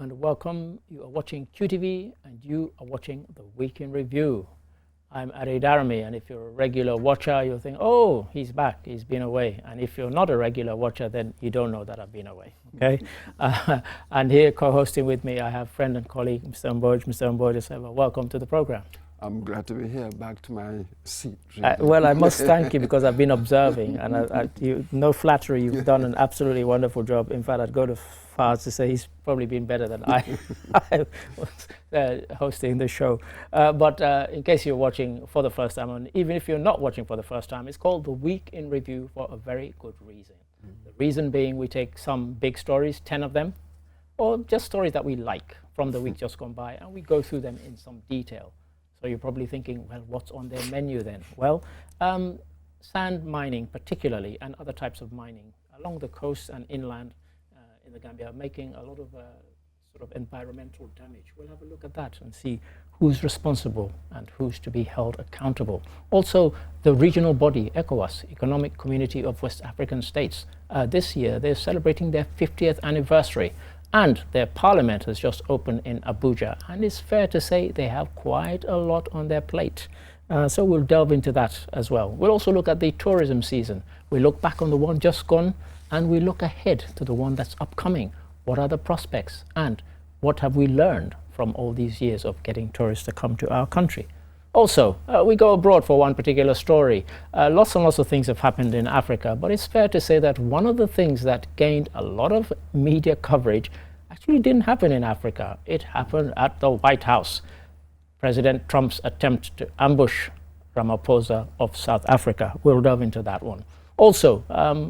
and welcome. You are watching QTV and you are watching the Week in Review. I'm Ari Darami, and if you're a regular watcher, you'll think, oh, he's back, he's been away. And if you're not a regular watcher, then you don't know that I've been away, okay? And here co-hosting with me, I have friend and colleague, Mr. Mboj. Mr. Mboj, welcome to the program. I'm glad to be here, back to my seat. Well, I must thank you because I've been observing, and no flattery, you've done an absolutely wonderful job. In fact, I'd go to far to say he's probably been better than I was hosting the show. But in case you're watching for the first time, and even if you're not watching for the first time, it's called The Week in Review for a very good reason. The reason being we take some big stories, 10 of them, or just stories that we like from the week just gone by, and we go through them in some detail. So you're probably thinking, well, what's on their menu then? Well, sand mining particularly, and other types of mining along the coast and inland in the Gambia are making a lot of sort of environmental damage. We'll have a look at that and see who's responsible and who's to be held accountable. Also, the regional body, ECOWAS, Economic Community of West African States, this year they're celebrating their 50th anniversary. And their parliament has just opened in Abuja, and it's fair to say they have quite a lot on their plate. So we'll delve into that as well. We'll also look at the tourism season. We look back on the one just gone, and we look ahead to the one that's upcoming. What are the prospects, and what have we learned from all these years of getting tourists to come to our country? Also, we go abroad for one particular story. Lots and lots of things have happened in Africa, but it's fair to say that one of the things that gained a lot of media coverage actually didn't happen in Africa. It happened at the White House. President Trump's attempt to ambush Ramaphosa of South Africa. We'll delve into that one. Also,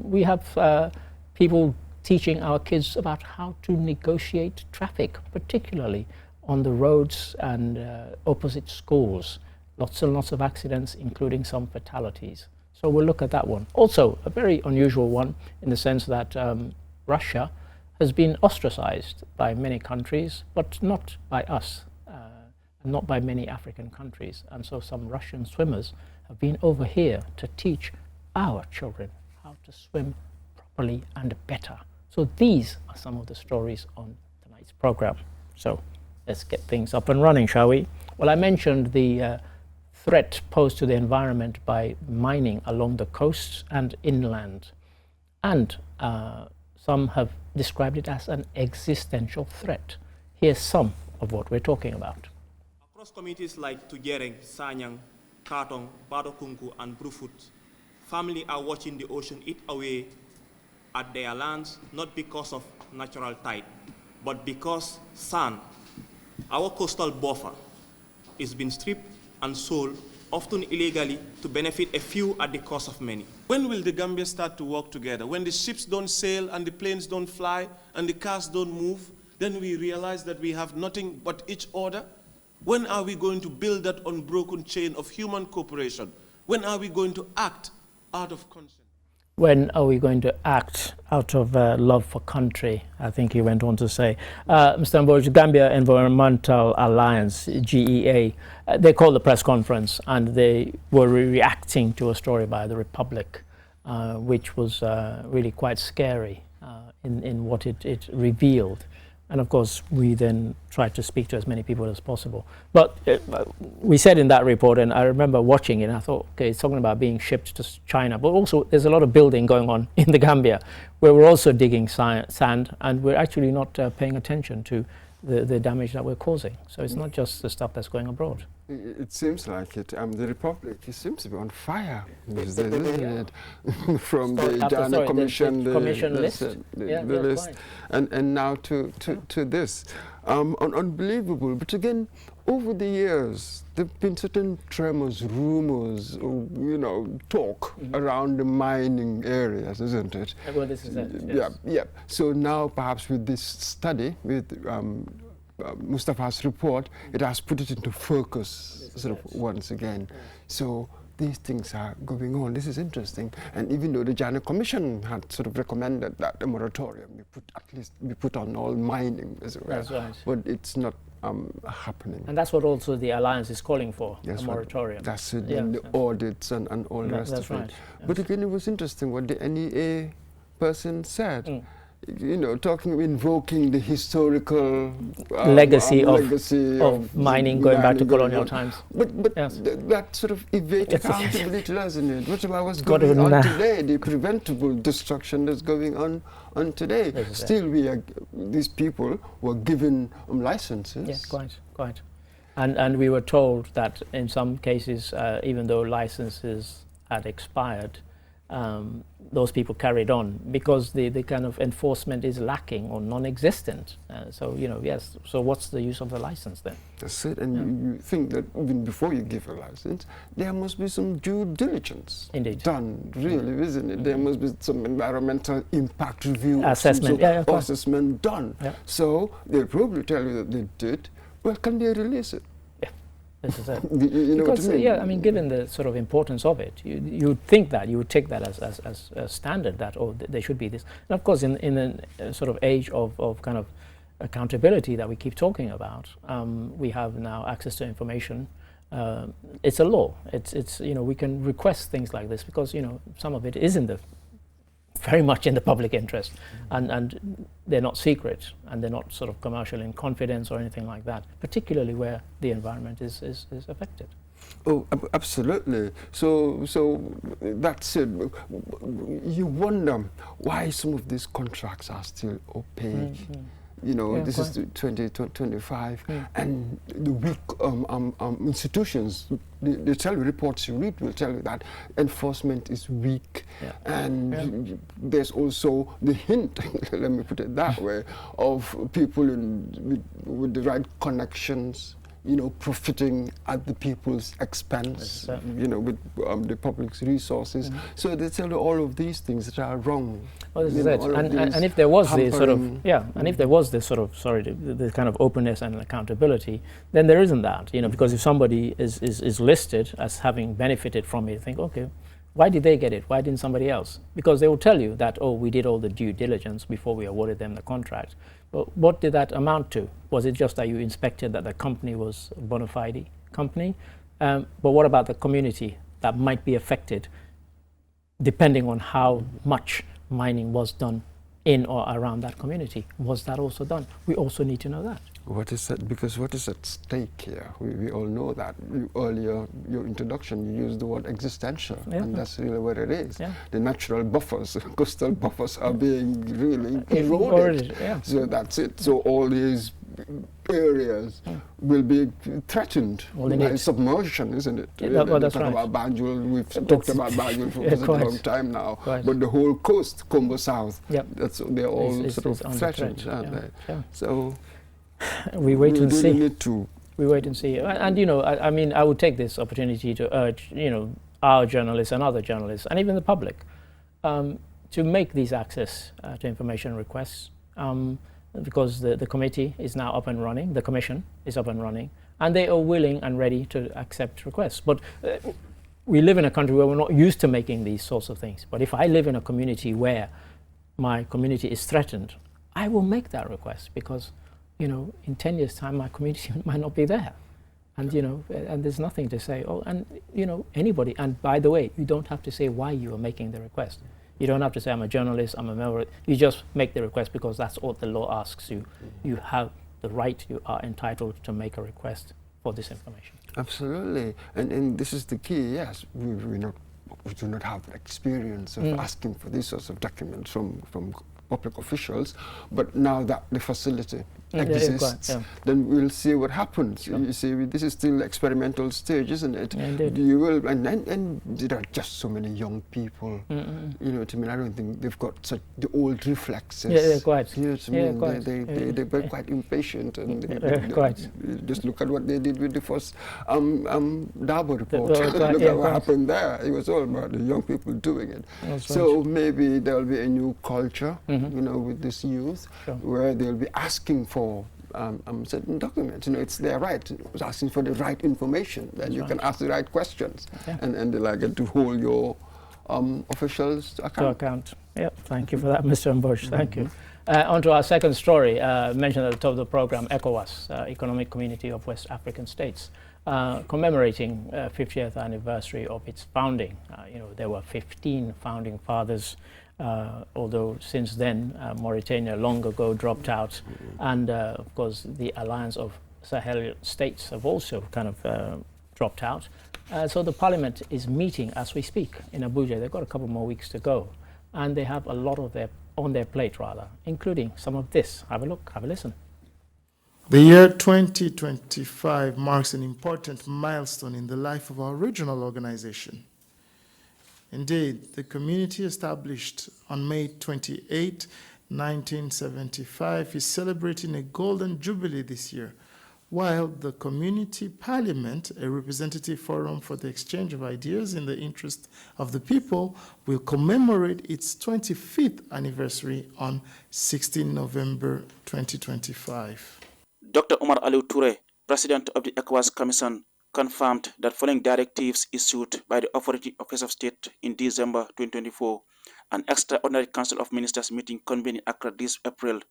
we have people teaching our kids about how to negotiate traffic, particularly on the roads and opposite schools. Lots and lots of accidents, including some fatalities. So we'll look at that one. Also, a very unusual one in the sense that Russia has been ostracized by many countries, but not by us, and not by many African countries. And so some Russian swimmers have been over here to teach our children how to swim properly and better. So these are some of the stories on tonight's program. So let's get things up and running, shall we? Well, I mentioned the threat posed to the environment by mining along the coasts and inland. And some have described it as an existential threat. Here's some of what we're talking about. Across communities like Tujereng, Sanyang, Katong, Badokunku, and Brufut, families are watching the ocean eat away at their lands, not because of natural tide, but because sand, our coastal buffer, is being stripped and sold, often illegally, to benefit a few at the cost of many. When will the Gambia start to work together? When the ships don't sail and the planes don't fly and the cars don't move, then we realize that we have nothing but each other. When are we going to build that unbroken chain of human cooperation? When are we going to act out of conscience? When are we going to act out of love for country? I think he went on to say. Mr. Mboj, Gambia Environmental Alliance, GEA, they called the press conference and they were reacting to a story by the Republic, which was really quite scary in what it revealed. And of course, we then tried to speak to as many people as possible. But we said in that report, and I remember watching it, and I thought, okay, it's talking about being shipped to China, but also there's a lot of building going on in the Gambia, where we're also digging sand, and we're actually not paying attention to the damage that we're causing. So it's not just the stuff that's going abroad. It seems like it. The Republic, it seems to be on fire these days, isn't it? From the Ghana Commission, the commission list. The list. And now to this. Unbelievable. But again, over the years, there have been certain tremors, rumors, talk around the mining areas, isn't it? Well, this is it. Yes. Yeah. So now, perhaps with this study, with Mustafa's report, it has put it into focus once again. So these things are going on. This is interesting. And even though the Ghana Commission had sort of recommended that a moratorium be put on all mining as well. That's right. But it's not happening. And that's what also the Alliance is calling for, a moratorium. That's it, and the audits and all the rest of it. Right. But again, it was interesting what the NEA person said. you know, invoking the historical legacy legacy of mining going back to colonial on. times. But Yes. that sort of evades accountability, doesn't it? What about what's Got going to- on today, the preventable destruction that's going on today? This is it. Still, these people were given licenses. Yes, quite. And we were told that in some cases, even though licenses had expired, those people carried on because the kind of enforcement is lacking or non-existent. So, you know, yes, so what's the use of the license then? That's it. And you think that even before you give a license, there must be some due diligence Indeed. done, really, isn't it? There must be some environmental impact review. Assessment, some sort yeah, of assessment done. Yeah. So they'll probably tell you that they did. Well, can they release it? This is it. You know Because, what I mean? yeah, I mean, given the sort of importance of it, you would think that, you would take that as a standard that, oh, there should be this. And of course, in a sort of age of kind of accountability that we keep talking about, we have now access to information. It's a law. It's you know, we can request things like this because, you know, some of it is very much in the public interest, and they're not secret, and they're not sort of commercial in confidence or anything like that, particularly where the environment is affected. Oh, absolutely. So that's it. You wonder why some of these contracts are still opaque. You know, Yeah, this is 2025, and the weak institutions, they tell you, reports you read will tell you that enforcement is weak, and there's also the hint, let me put it that way, of people with the right connections, you know, profiting at the people's expense, you know, with the public's resources. So they tell you all of these things that are wrong. Well, this is You it. know, all of And these if there was the sort of, hampering- and if there was this sort of, the kind of openness and accountability, then there isn't that, you know, because if somebody is listed as having benefited from it, you think, okay, why did they get it? Why didn't somebody else? Because they will tell you that, oh, we did all the due diligence before we awarded them the contract. But what did that amount to? Was it just that you inspected that the company was a bona fide company? But what about the community that might be affected depending on how much mining was done in or around that community? Was that also done? We also need to know that. What is that? Because what is at stake here? We all know that. Earlier, your introduction, you used the word existential, and that's really what it is. Yeah. The natural buffers, coastal buffers, are being really eroded. Yeah. So that's it. So all these areas will be threatened by submersion, isn't it? Yeah, that's talk right. about Banjul, we've talked about Banjul for a long time now, but the whole coast, Combo South, they're all sort of threatened, aren't they? Yeah. So we wait and see. Need to. We wait and see. And you know, I mean, I would take this opportunity to urge, you know, our journalists and other journalists, and even the public, to make these access to information requests, because the committee is now up and running, the commission is up and running, and they are willing and ready to accept requests. But we live in a country where we're not used to making these sorts of things. But if I live in a community where my community is threatened, I will make that request because, you know, in 10 years' time, my community might not be there. And, you know, and there's nothing to say, oh, and, you know, anybody. And by the way, you don't have to say why you are making the request. You don't have to say, I'm a journalist, I'm a member. You just make the request because that's what the law asks you. You have the right, you are entitled to make a request for this information. Absolutely. And this is the key, yes. We do not have experience of asking for these sorts of documents from public officials, but now that the facility exists, then we'll see what happens. Sure. You see, this is still experimental stage, isn't it? Yeah, indeed. You will, and there are just so many young people. You know what I mean? I don't think they've got such the old reflexes. Yeah, quite. You know what I mean? Quite. They were quite impatient, and quite. Just look at what they did with the first Dabo report. Look at what happened there. It was all about the young people doing it. So maybe there'll be a new culture, you know, with this youth, where they'll be asking for certain documents. You know, it's their right. It's asking for the right information. Then you can ask the right questions, and they like to hold your officials to account. Yeah, thank you for that, Mr. Mbosh. Thank you. On to our second story, mentioned at the top of the program, ECOWAS, Economic Community of West African States, commemorating 50th anniversary of its founding. You know, there were 15 founding fathers although since then Mauritania long ago dropped out, and of course the alliance of Sahel states have also kind of dropped out. So the parliament is meeting as we speak in Abuja. They've got a couple more weeks to go, and they have a lot of on their plate rather, including some of this. Have a look, have a listen. The year 2025 marks an important milestone in the life of our regional organization. Indeed, the community established on May 28, 1975 is celebrating a golden jubilee this year, while the Community Parliament, a representative forum for the exchange of ideas in the interest of the people, will commemorate its 25th anniversary on 16 November 2025. Dr. Omar Aliou Touré, President of the ECOWAS Commission, confirmed that following directives issued by the Authority of Heads of State in December 2024, an extraordinary Council of Ministers meeting convened in Accra this April,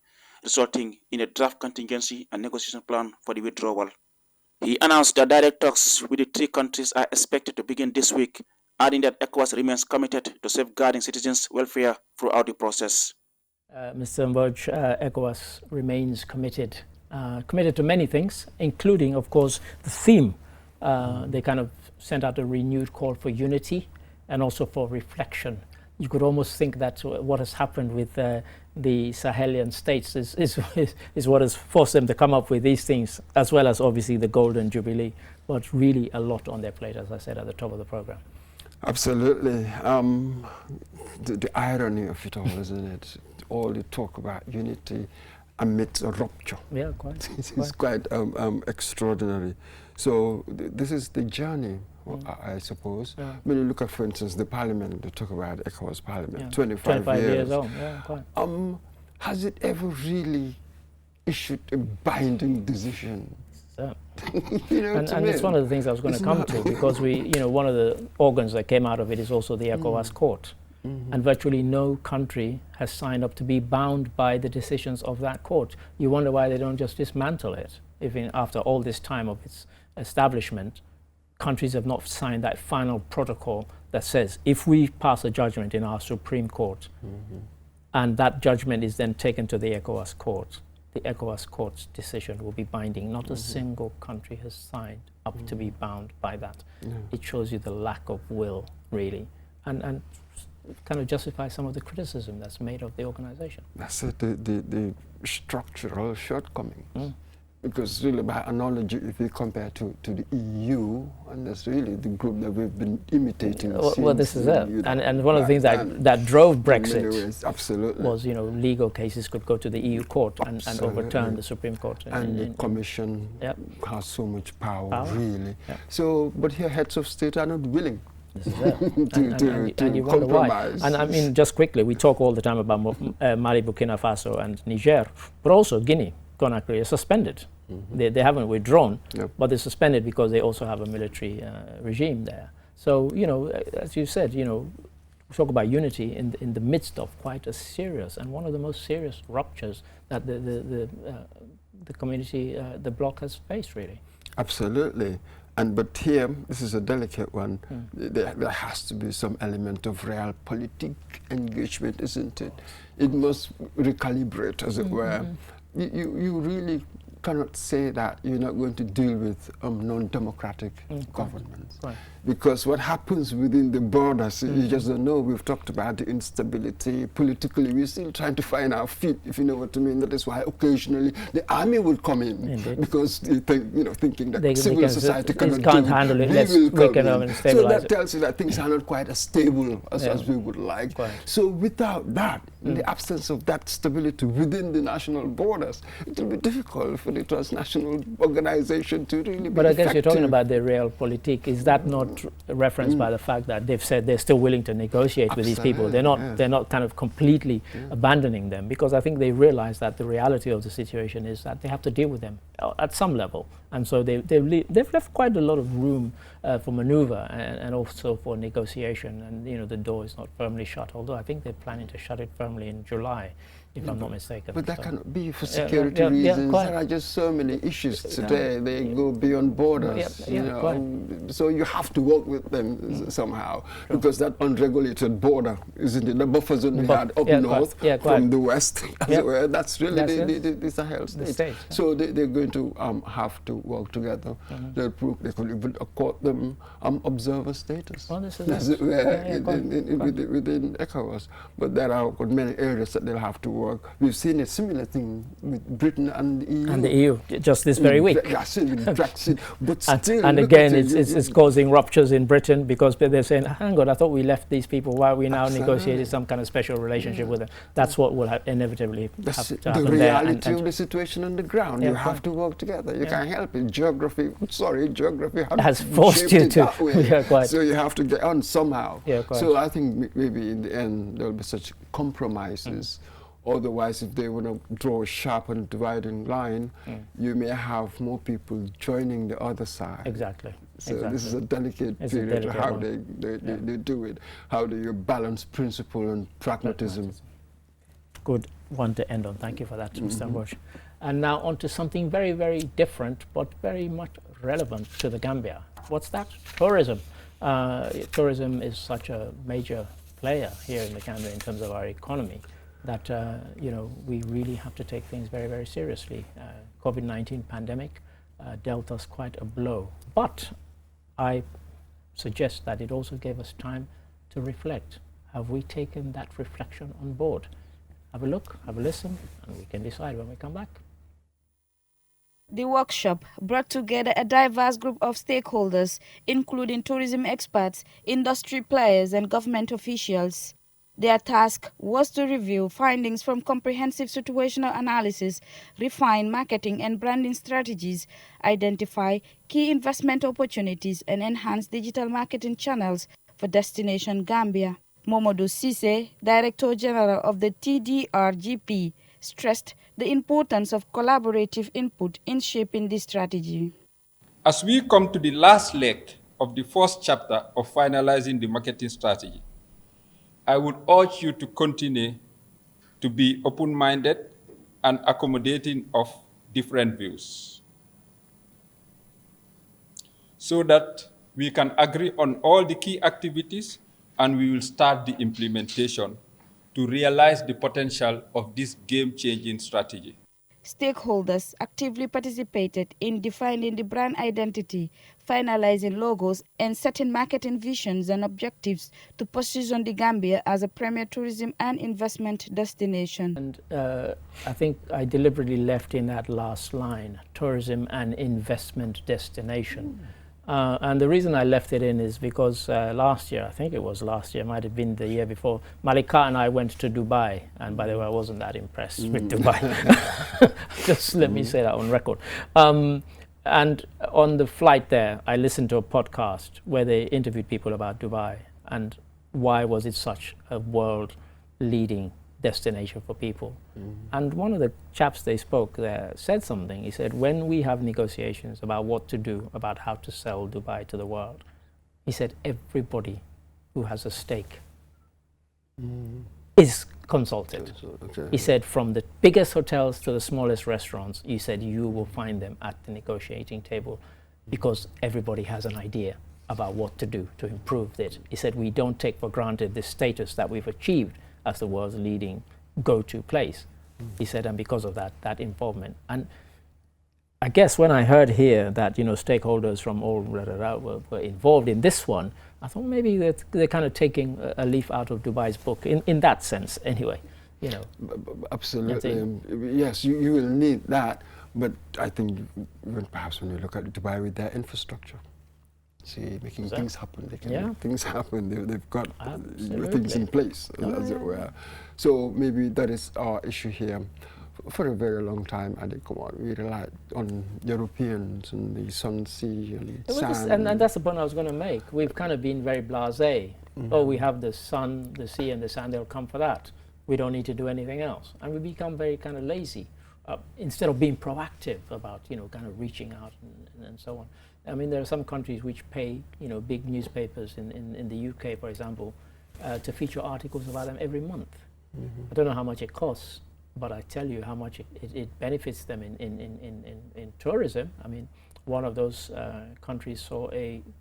resulting in a draft contingency and negotiation plan for the withdrawal. He announced that direct talks with the three countries are expected to begin this week, adding that ECOWAS remains committed to safeguarding citizens' welfare throughout the process. Mr. Mbodj, ECOWAS remains committed to many things, including, of course, the theme. They kind of sent out a renewed call for unity and also for reflection. You could almost think that what has happened with the Sahelian states is what has forced them to come up with these things, as well as obviously the Golden Jubilee, but really a lot on their plate, as I said at the top of the program. Absolutely. The irony of it all, isn't it? All the talk about unity amidst a rupture. Yeah, quite. It's quite extraordinary. So this is the journey, I suppose. Yeah. When you look at, for instance, the parliament, they talk about ECOWAS parliament, Yeah. 25 years old. Yeah, quite. Has it ever really issued a binding decision? So, You know, and it's one of the things I was going to come to, because one of the organs that came out of it is also the ECOWAS court. Mm-hmm. And virtually no country has signed up to be bound by the decisions of that court. You wonder why they don't just dismantle it, if after all this time of its establishment, countries have not signed that final protocol that says if we pass a judgment in our Supreme Court, and that judgment is then taken to the ECOWAS court, the ECOWAS court's decision will be binding. Not a single country has signed up to be bound by that. It shows you the lack of will, really, and kind of justify some of the criticism that's made of the organization. That's it, the structural shortcoming. Because really, by analogy, if we compare to the EU, and that's really the group that we've been imitating. Well, this is it. And one of the things that drove Brexit absolutely was, legal cases could go to the EU court and overturn the Supreme Court. And the Commission has so much power. Really. Yep. So, but here heads of state are not willing. This is it. to you wonder why. compromise. And I mean, just quickly, we talk all the time about Mali, Burkina Faso and Niger, but also Guinea. Conakry is suspended. They haven't withdrawn, but they're suspended because they also have a military regime there. So, as you said, we talk about unity in the midst of quite a serious and one of the most serious ruptures that the community, the bloc has faced, really. Absolutely. But here, this is a delicate one. There has to be some element of realpolitik engagement, isn't it? It must recalibrate, as it were. You really cannot say that you're not going to deal with non-democratic governments. Right. Because what happens within the borders, you just don't know. We've talked about the instability. Politically, we're still trying to find our feet, if you know what I mean. That is why occasionally the army will come in. Indeed. Because they think, thinking that civil society can't cannot handle it. Let's Let's and stabilize so that it. tells you that things are not quite as stable as we would like. Right. So without that, in the absence of that stability within the national borders, it will be difficult for the transnational organization to really be But I guess effective. you're talking about the realpolitik. Is that not referenced by the fact that they've said they're still willing to negotiate with these people? They're not kind of completely abandoning them, because I think they realize that the reality of the situation is that they have to deal with them at some level. And so they've left quite a lot of room for maneuver and also for negotiation. And you know, the door is not firmly shut, although I think they're planning to shut it firmly in July, if I'm not mistaken. But that So- cannot be for security yeah, reasons. quite. There are just so many issues today. They go beyond borders. Yeah, you know. quite. So you have to work with them somehow, because that unregulated border, isn't it? The buffer zone we had up north from the west, as it were, that's really the Sahel state. So they're going to have to work together. They could even accord them observer status. Well, this is As it were, quite. within ECOWAS. But there are many areas that they'll have to work. We've seen a similar thing with Britain and the EU. And the EU, just this very week. Yes, with Brexit. But And, still, and look again, at it, it's causing ruptures in Britain, because they're saying, hang on, I thought we left these people. Why are we now Absolutely. negotiating some kind of special relationship with them? That's what will inevitably That's have to the happen there. reality of the situation on the ground. Yeah, You have to work together. You can't help it. Geography has forced you shaped it to. that way. Yeah, quite. So you have to get on somehow. Yeah, quite. So I think maybe in the end there will be such compromises. Otherwise, if they want to draw a sharp and dividing line, you may have more people joining the other side. Exactly. So exactly. this is a delicate It's a period, delicate how one. they do it. How do you balance principle and pragmatism? Good one to end on. Thank you for that, Mr. Ambush. And now on to something very, very different, but very much relevant to the Gambia. What's that? Tourism. Tourism is such a major player here in the Gambia in terms of our economy that you know, we really have to take things very, very seriously. COVID-19 pandemic dealt us quite a blow, but I suggest that it also gave us time to reflect. Have we taken that reflection on board? Have a look, have a listen, and we can decide when we come back. The workshop brought together a diverse group of stakeholders, including tourism experts, industry players, and government officials. Their task was to review findings from comprehensive situational analysis, refine marketing and branding strategies, identify key investment opportunities, and enhance digital marketing channels for Destination Gambia. Momodou Cissé, Director General of the TDRGP, stressed the importance of collaborative input in shaping this strategy. As we come to the last leg of the first chapter of finalizing the marketing strategy, I would urge you to continue to be open-minded and accommodating of different views, so that we can agree on all the key activities and we will start the implementation to realize the potential of this game-changing strategy. Stakeholders actively participated in defining the brand identity, finalizing logos, and setting marketing visions and objectives to position the Gambia as a premier tourism and investment destination. And I think I deliberately left in that last line, tourism and investment destination. And the reason I left it in is because last year, I think it was last year, might have been the year before, Malika and I went to Dubai. And by the way, I wasn't that impressed with Dubai. Just let me say that on record. And on the flight there, I listened to a podcast where they interviewed people about Dubai and why was it such a world-leading destination for people. And one of the chaps they spoke there said something. He said, when we have negotiations about what to do, about how to sell Dubai to the world, he said, everybody who has a stake is consulted. He said, from the biggest hotels to the smallest restaurants, he said, you will find them at the negotiating table because everybody has an idea about what to do to improve it. He said, we don't take for granted the status that we've achieved as the world's leading go-to place. He said, and because of that, that involvement. And I guess when I heard here that, you know, stakeholders from all were involved in this one, I thought maybe they're kind of taking a leaf out of Dubai's book, in that sense anyway, you know. Absolutely. Yes, you will need that, but I think perhaps when you look at Dubai with their infrastructure, see, making things happen. They can make things happen. They've got things in place, as it were. So maybe that is our issue here. For a very long time, I think, we relied on Europeans and the sun, sea, and sand. And that's the point I was going to make. We've kind of been very blasé. Oh, we have the sun, the sea, and the sand. They'll come for that. We don't need to do anything else. And we become very kind of lazy. instead of being proactive about, kind of reaching out and so on. I mean, there are some countries which pay, big newspapers in the UK, for example, to feature articles about them every month. I don't know how much it costs, but I tell you how much it benefits them in tourism. I mean, one of those countries saw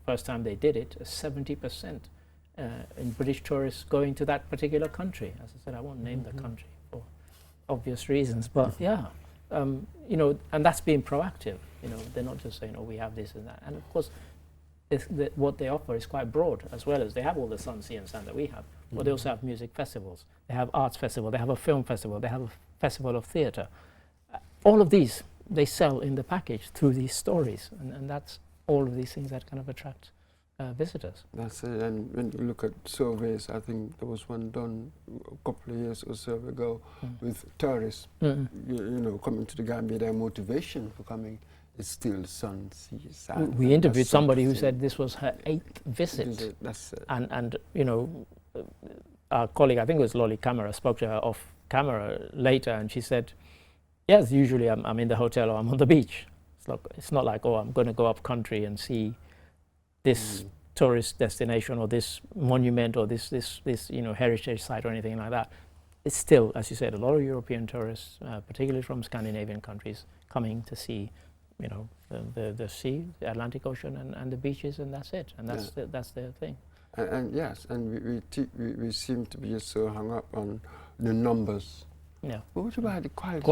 first time they did it, a 70% in British tourists going to that particular country. As I said, I won't name the country for obvious reasons, but yeah, and that's being proactive. They're not just saying, oh, we have this and that. And of course, what they offer is quite broad, as well as they have all the sun, sea and sand that we have, but they also have music festivals, they have arts festival, they have a film festival, they have a festival of theatre. All of these, they sell in the package through these stories, and that's all of these things that kind of attract visitors. That's it. And when you look at surveys, I think there was one done a couple of years or so ago with tourists, coming to the Gambia. Their motivation for coming is still sun, sea, sand. We interviewed somebody who said this was her 8th visit. That's it. And our colleague, I think it was Lolly Camera, spoke to her off camera later, and she said, yes, usually I'm in the hotel or I'm on the beach. It's not like, oh, I'm going to go up country and see this tourist destination or this monument or this heritage site or anything like that. It's still, as you said, a lot of European tourists, particularly from Scandinavian countries, coming to see, the sea, the Atlantic Ocean, and the beaches, and that's it. And that's their thing. And yes, and we seem to be so hung up on the numbers. Yeah. But what about the quality?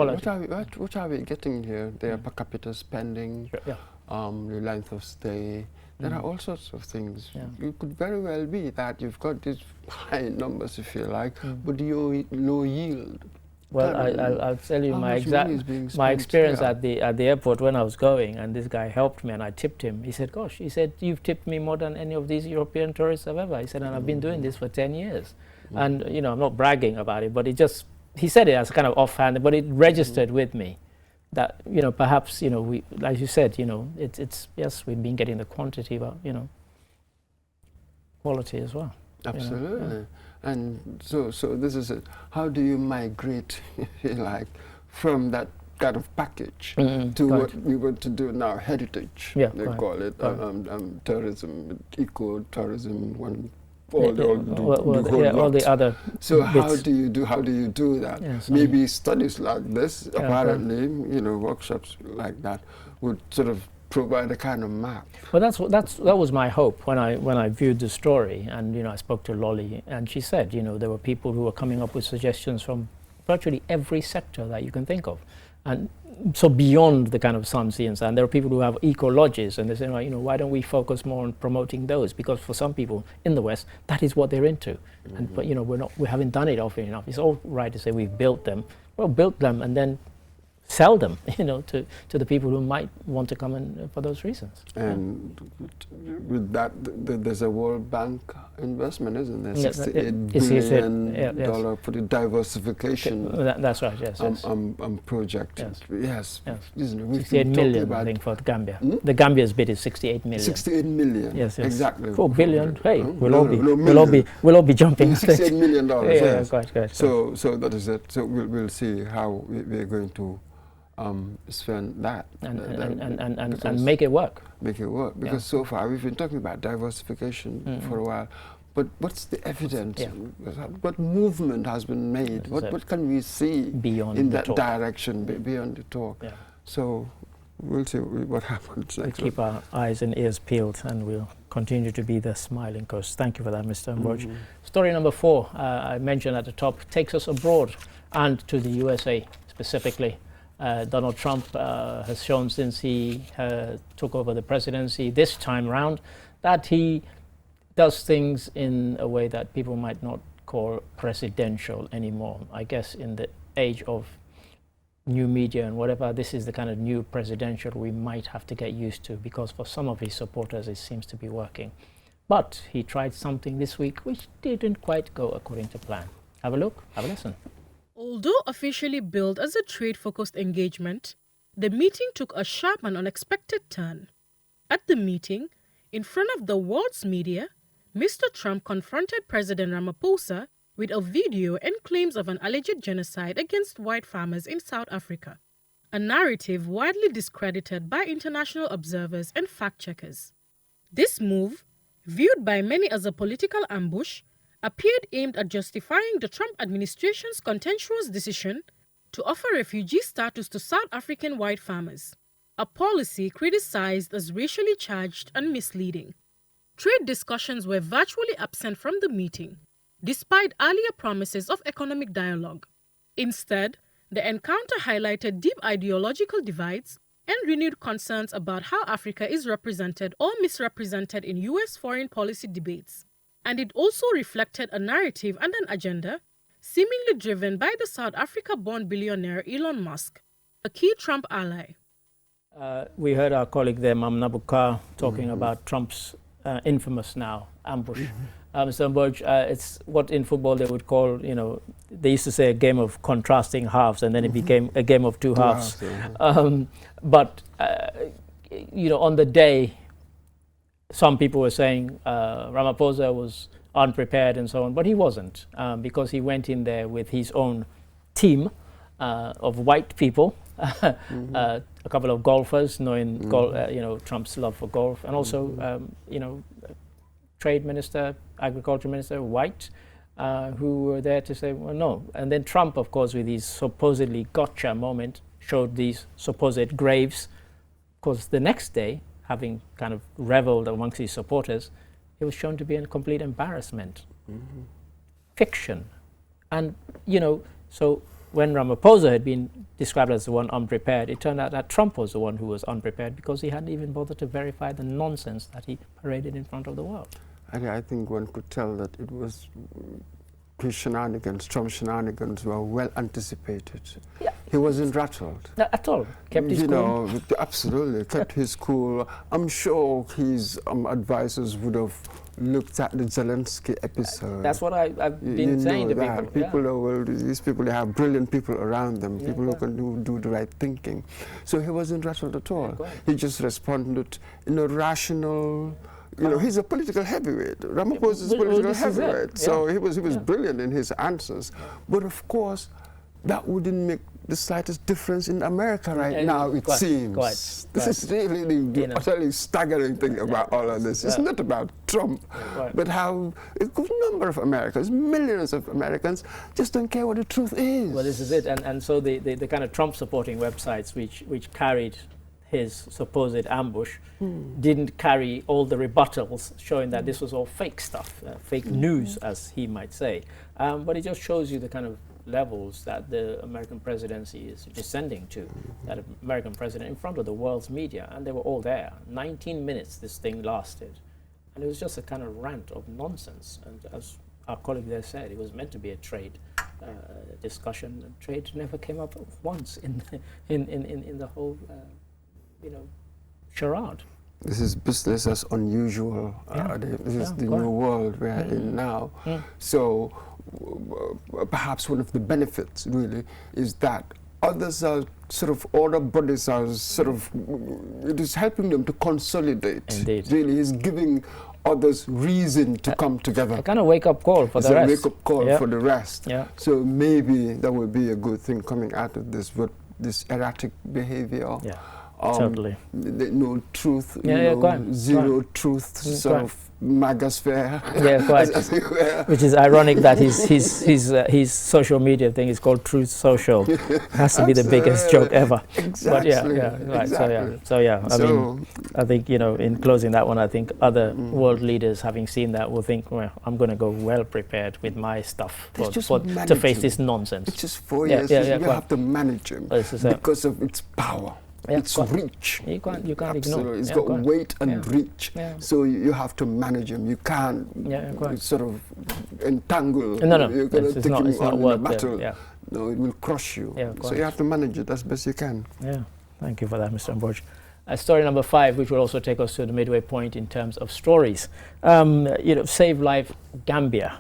What are we getting here? Their per capita spending, the length of stay. There are all sorts of things. Yeah. It could very well be that you've got these high numbers, if you like, but low yield. Well, I'll tell you my experience at the airport when I was going, and this guy helped me, and I tipped him. He said, "Gosh," he said, "you've tipped me more than any of these European tourists have ever." He said, "And I've been doing this for 10 years." And I'm not bragging about it, but he said it as kind of offhand, but it registered with me that perhaps we, like you said, it's yes, we've been getting the quantity, but quality as well. Absolutely. And so this is it. How do you migrate, if you like, from that kind of package to what we want to do now, heritage? Yeah, they call it tourism, eco-tourism, all the other. So how do you do that? Yes, maybe studies like this, apparently, workshops like that would sort of provide a kind of map. Well, that was my hope when I viewed the story, and I spoke to Lolly, and she said there were people who were coming up with suggestions from virtually every sector that you can think of, and so beyond the kind of sun, sea and sand, there are people who have eco lodges, and they say, why don't we focus more on promoting those? Because for some people in the West, that is what they're into, but we haven't done it often enough. It's all right to say we've built them. Well, built them and then sell them, to the people who might want to come in for those reasons. And with that, there's a World Bank investment, isn't there? $68 billion for the diversification. That's right. Yes. Project. Yes. Isn't it? 68 million, I think, for the Gambia. The Gambia's bid is 68 million. 68 million. Yes. Exactly. 4 billion. Hey, we'll all be jumping. $68 million. Yes. Quite. So that is it. So we'll see how we're going to spend that and make it work. Make it work, because so far we've been talking about diversification for a while, but what's the evidence? What movement has been made? What can we see beyond in that direction, beyond the talk? So we'll see what happens next. We'll keep our eyes and ears peeled, and we'll continue to be the smiling coast. Thank you for that, Mr. Mboj. Story number 4, I mentioned at the top, takes us abroad and to the USA specifically. Donald Trump has shown since he took over the presidency this time round that he does things in a way that people might not call presidential anymore. I guess in the age of new media and whatever, this is the kind of new presidential we might have to get used to, because for some of his supporters it seems to be working. But he tried something this week which didn't quite go according to plan. Have a look, have a listen. Although officially billed as a trade-focused engagement, the meeting took a sharp and unexpected turn. At the meeting, in front of the world's media, Mr. Trump confronted President Ramaphosa with a video and claims of an alleged genocide against white farmers in South Africa. a narrative widely discredited by international observers and fact-checkers. This move, viewed by many as a political ambush, appeared aimed at justifying the Trump administration's contentious decision to offer refugee status to South African white farmers, a policy criticized as racially charged and misleading. Trade discussions were virtually absent from the meeting, despite earlier promises of economic dialogue. Instead, the encounter highlighted deep ideological divides and renewed concerns about how Africa is represented or misrepresented in U.S. foreign policy debates. And it also reflected a narrative and an agenda seemingly driven by the South Africa-born billionaire Elon Musk, a key Trump ally. We heard our colleague there, Mamna Buka, talking about Trump's infamous now ambush. Mr. Mboj, it's what in football they would call, they used to say a game of contrasting halves, and then it became a game of two halves. But on the day, some people were saying Ramaphosa was unprepared and so on, but he wasn't, because he went in there with his own team of white people, a couple of golfers, knowing Trump's love for golf, and also Trade Minister, Agriculture Minister, white, who were there to say, well, no. And then Trump, of course, with his supposedly gotcha moment, showed these supposed graves. Because the next day, having kind of reveled amongst his supporters, it was shown to be a complete embarrassment. Fiction. And, so when Ramaphosa had been described as the one unprepared, it turned out that Trump was the one who was unprepared because he hadn't even bothered to verify the nonsense that he paraded in front of the world. I think one could tell that it was his shenanigans, Trump's shenanigans were well anticipated. Yeah. He wasn't rattled. Not at all. Kept his cool. Absolutely, kept his cool. I'm sure his advisors would have looked at the Zelensky episode. That's what I've been saying to people. These people, they have brilliant people around them, people who can do the right thinking. So he wasn't rattled at all. He just responded in a rational. He's a political heavyweight. Ramaphosa is a political heavyweight. So he was brilliant in his answers. But of course, that wouldn't make the slightest difference in America right now, it seems. This is really the utterly staggering thing about all of this. It's not about Trump, but how a good number of Americans, millions of Americans, just don't care what the truth is. Well, this is it. And so the kind of Trump-supporting websites which carried his supposed ambush didn't carry all the rebuttals showing that this was all fake stuff, fake news, as he might say. But it just shows you the kind of levels that the American presidency is descending to, that American president in front of the world's media, and they were all there. 19 minutes this thing lasted. And it was just a kind of rant of nonsense. And as our colleague there said, it was meant to be a trade discussion, and trade never came up once in the whole charade. This is business as unusual. This is the new world we're in now. So perhaps one of the benefits really is that others are sort of, other bodies are sort of, it is helping them to consolidate. Indeed. Really is giving others reason to come together. A kind of wake-up call for the rest. It's a wake-up call for the rest. So maybe that will be a good thing coming out of this, but this erratic behavior. Totally. No truth, zero truth, sort of magasphere. Which is ironic that his social media thing is called Truth Social. Has to be the biggest joke ever. Exactly. But I think in closing that one, I think other world leaders, having seen that, will think, well, I'm going to go well prepared with my stuff to face this nonsense. It's just 4 years. You have to manage him because of its power. It's reach. You can't ignore it. It's got weight and reach. So you have to manage him. You can't sort of entangle. You're going to take him on in a battle. No, it will crush you. So you have to manage it as best you can. Thank you for that, Mr. Mboj. Story number 5, which will also take us to the midway point in terms of stories. Save Life Gambia,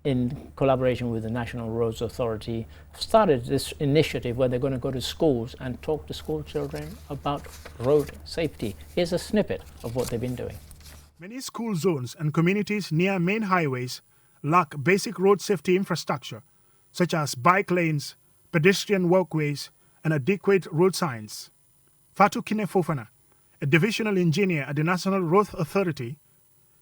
in collaboration with the National Roads Authority, started this initiative where they're going to go to schools and talk to school children about road safety. Here's a snippet of what they've been doing. Many school zones and communities near main highways lack basic road safety infrastructure, such as bike lanes, pedestrian walkways, and adequate road signs. Fatou Kine Fofana, a divisional engineer at the National Road Authority,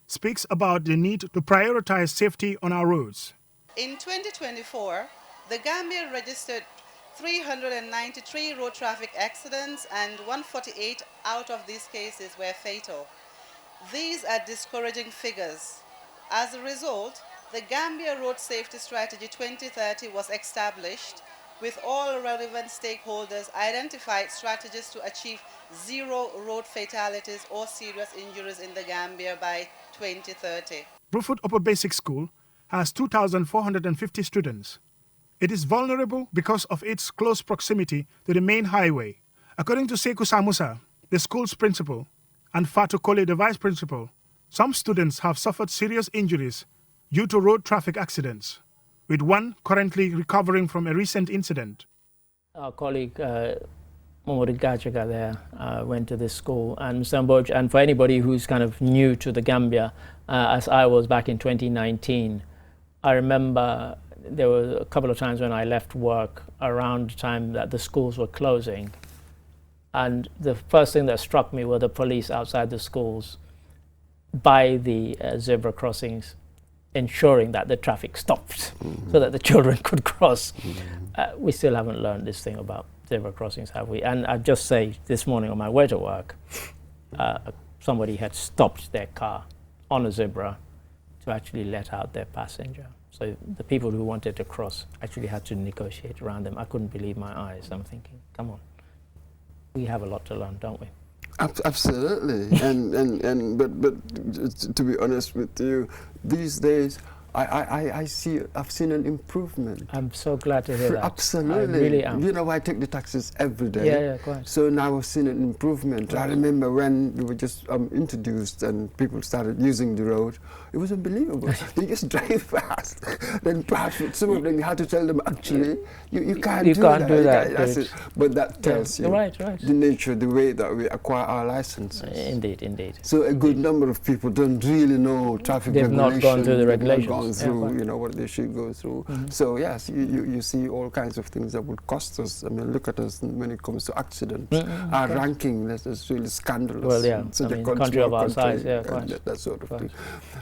speaks about the need to prioritize safety on our roads. In 2024, the Gambia registered 393 road traffic accidents, and 148 out of these cases were fatal. These are discouraging figures. As a result, the Gambia Road Safety Strategy 2030 was established, with all relevant stakeholders identified strategies to achieve zero road fatalities or serious injuries in the Gambia by 2030. Brufut Upper Basic School has 2,450 students. It is vulnerable because of its close proximity to the main highway. According to Sekou Samusa, the school's principal, and Fatou Kole, the vice principal, some students have suffered serious injuries due to road traffic accidents, with one currently recovering from a recent incident. Our colleague Momodu Gachaga there went to this school, and Mr. Mboj, and for anybody who's kind of new to the Gambia, as I was back in 2019, I remember there were a couple of times when I left work around the time that the schools were closing, and the first thing that struck me were the police outside the schools by the zebra crossings, ensuring that the traffic stopped so that the children could cross. We still haven't learned this thing about zebra crossings, have we? And I'd just say this morning on my way to work, somebody had stopped their car on a zebra to actually let out their passenger. So the people who wanted to cross actually had to negotiate around them. I couldn't believe my eyes. I'm thinking, come on, we have a lot to learn, don't we? Absolutely. but to be honest with you, these days I've seen an improvement. I'm so glad to hear that. Absolutely. I really am. You know, I take the taxis every day. Yeah, quite. So now I've seen an improvement. I remember when we were just introduced and people started using the road, it was unbelievable. They just drive fast. Then perhaps some of them you had to tell them, actually, you can't do that. That's it. But that tells you the nature, the way that we acquire our licenses. Indeed. So a good number of people don't really know traffic regulations. They've not gone through the regulations. Through, you know, what they should go through. So yes, you see all kinds of things that would cost us. I mean, look at us when it comes to accidents. Our ranking is really scandalous. Well, yeah, so I mean, country of our size, that sort of thing.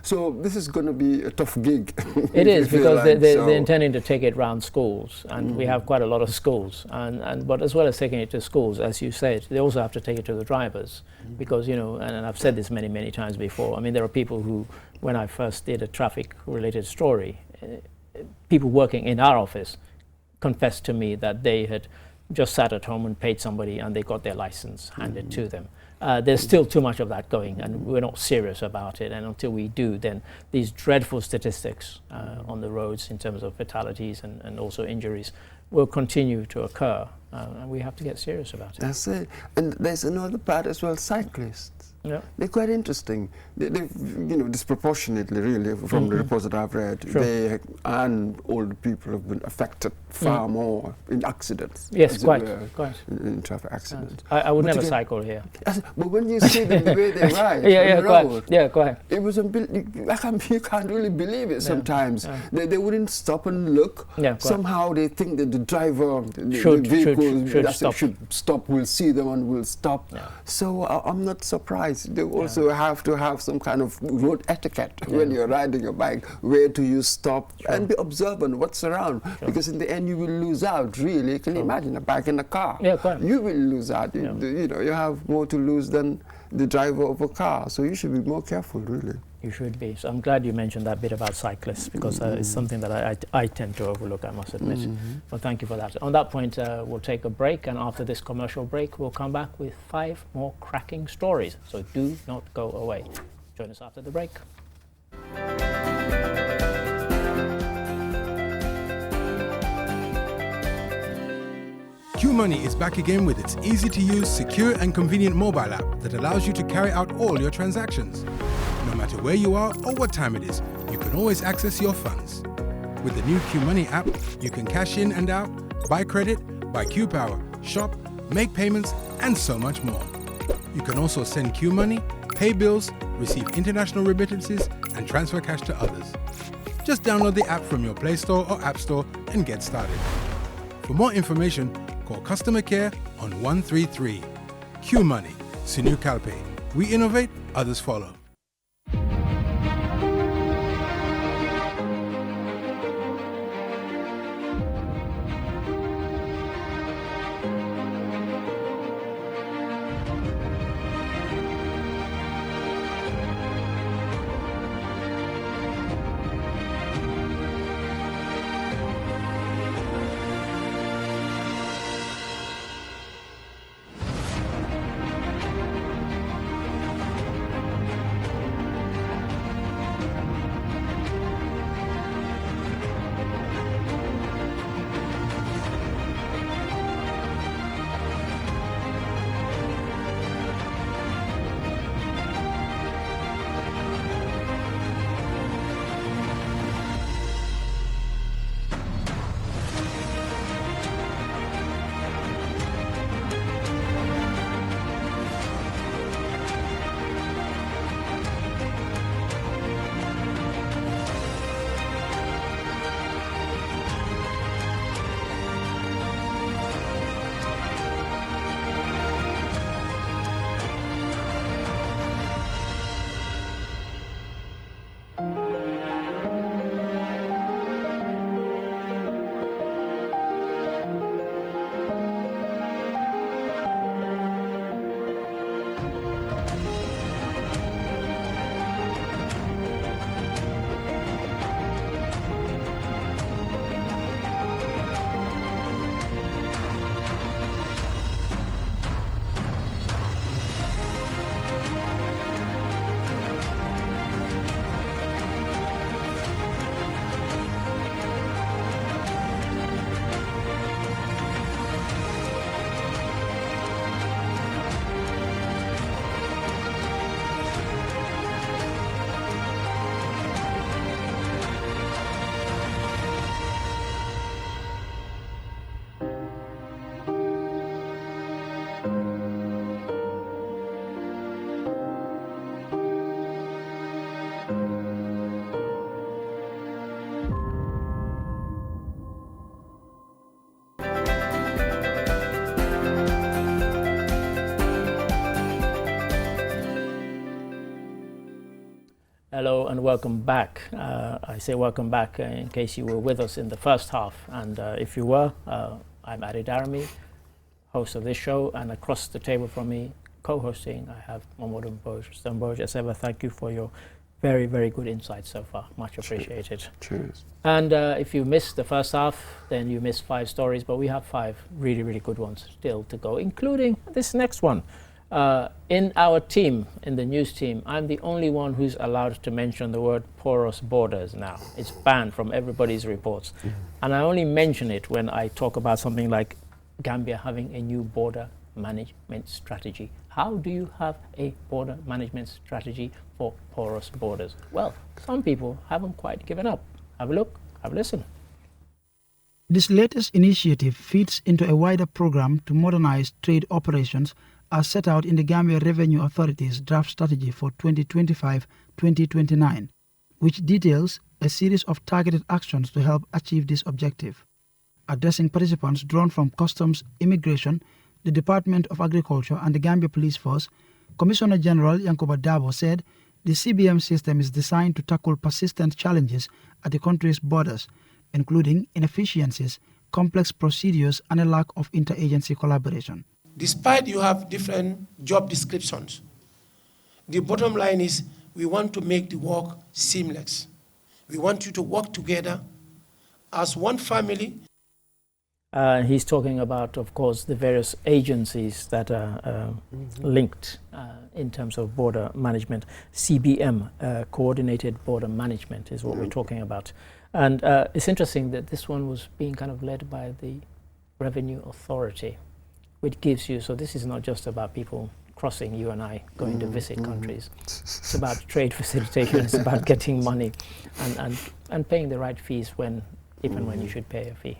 So this is going to be a tough gig. It is, because they're intending to take it round schools, and we have quite a lot of schools. But as well as taking it to schools, as you said, they also have to take it to the drivers, because, you know, and I've said this many times before. I mean, there are people who, when I first did a traffic-related story, people working in our office confessed to me that they had just sat at home and paid somebody and they got their license handed to them. There's still too much of that going, and we're not serious about it. And until we do, then these dreadful statistics on the roads in terms of fatalities and also injuries will continue to occur. And we have to get serious about it. That's it. And there's another part as well, cyclists. Yeah. They're quite interesting. They you know, disproportionately, really, from the reports that I've read, they and older people have been affected far more in accidents. Yes, quite. In traffic accidents. I would never cycle here. But when you see them, the way they ride on the road, it was you can't really believe it sometimes. They wouldn't stop and look. Somehow they think that the driver, the vehicle should stop, will see them and will stop. So I'm not surprised. They also have to have some kind of road etiquette when you're riding a bike. Where do you stop? And be observant what's around. Because in the end you will lose out, really. Can you imagine a bike in a car? You will lose out. You know, you have more to lose than the driver of a car. So you should be more careful, really. You should be. So I'm glad you mentioned that bit about cyclists, because it's something that I tend to overlook, I must admit. Well, thank you for that. On that point, we'll take a break, and after this commercial break, we'll come back with 5 more cracking stories. So do not go away. Join us after the break. QMoney is back again with its easy-to-use, secure and convenient mobile app that allows you to carry out all your transactions. No matter where you are or what time it is, you can always access your funds. With the new QMoney app, you can cash in and out, buy credit, buy QPower, shop, make payments, and so much more. You can also send QMoney, pay bills, receive international remittances, and transfer cash to others. Just download the app from your Play Store or App Store and get started. For more information, call customer care on 133. Q Money, Sinu Calpe. We innovate, others follow. Hello and welcome back. I say welcome back in case you were with us in the first half, and if you were, I'm Adi Darami, host of this show, and across the table from me, co-hosting, I have Mamadou Mboj. As ever, thank you for your very, very good insights so far. Much appreciated. Cheers. And if you missed the first half, then you missed 5 stories, but we have 5 really, really good ones still to go, including this next one. In our team, in the news team, I'm the only one who's allowed to mention the word porous borders now. It's banned from everybody's reports. And I only mention it when I talk about something like Gambia having a new border management strategy. How do you have a border management strategy for porous borders? Well, some people haven't quite given up. Have a look, have a listen. This latest initiative fits into a wider program to modernize trade operations as set out in the Gambia Revenue Authority's draft strategy for 2025-2029, which details a series of targeted actions to help achieve this objective. Addressing participants drawn from Customs, Immigration, the Department of Agriculture and the Gambia Police Force, Commissioner General Yankuba Dabo said the CBM system is designed to tackle persistent challenges at the country's borders, including inefficiencies, complex procedures and a lack of interagency collaboration. Despite you have different job descriptions, the bottom line is we want to make the work seamless. We want you to work together as one family. He's talking about, of course, the various agencies that are linked in terms of border management. CBM, Coordinated Border Management, is what we're talking about. And it's interesting that this one was being kind of led by the Revenue Authority, which gives you, so this is not just about people crossing, you and I going to visit countries. It's about trade facilitation, it's about getting money and paying the right fees when, even when you should pay a fee.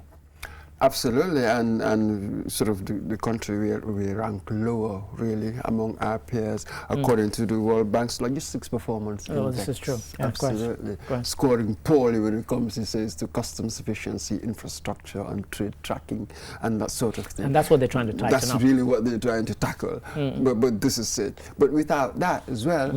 Absolutely, and sort of the country we rank lower really among our peers according to the World Bank's logistics performance index. This is true. Yeah, absolutely, quite. Scoring poorly when it comes, he says, to customs efficiency, infrastructure, and trade tracking, and that sort of thing. And that's what they're trying to tighten That's up. really what they're trying to tackle. But this is it. But without that as well,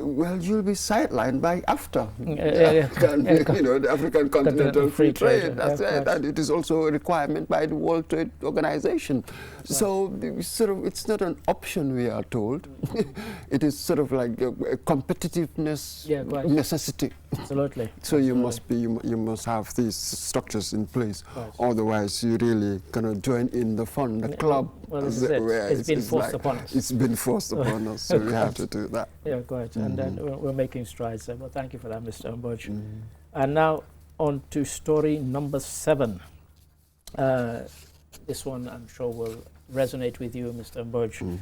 well, you'll be sidelined by AFTA, you know, the African Continental Free Trade. That's it, and it is also a requirement by the World Trade Organization. So it's not an option, we are told. It is sort of like a competitiveness necessity. Absolutely. So you must have these structures in place. Otherwise, you really cannot join in the fun, the club. Well, this is it. It's been forced upon us. It's been forced upon us, so we have to do that. Yeah, quite. And we're making strides there. Well, thank you for that, Mr. Mboj. And now on to story number 7. This one I'm sure will resonate with you, Mr. Mboj.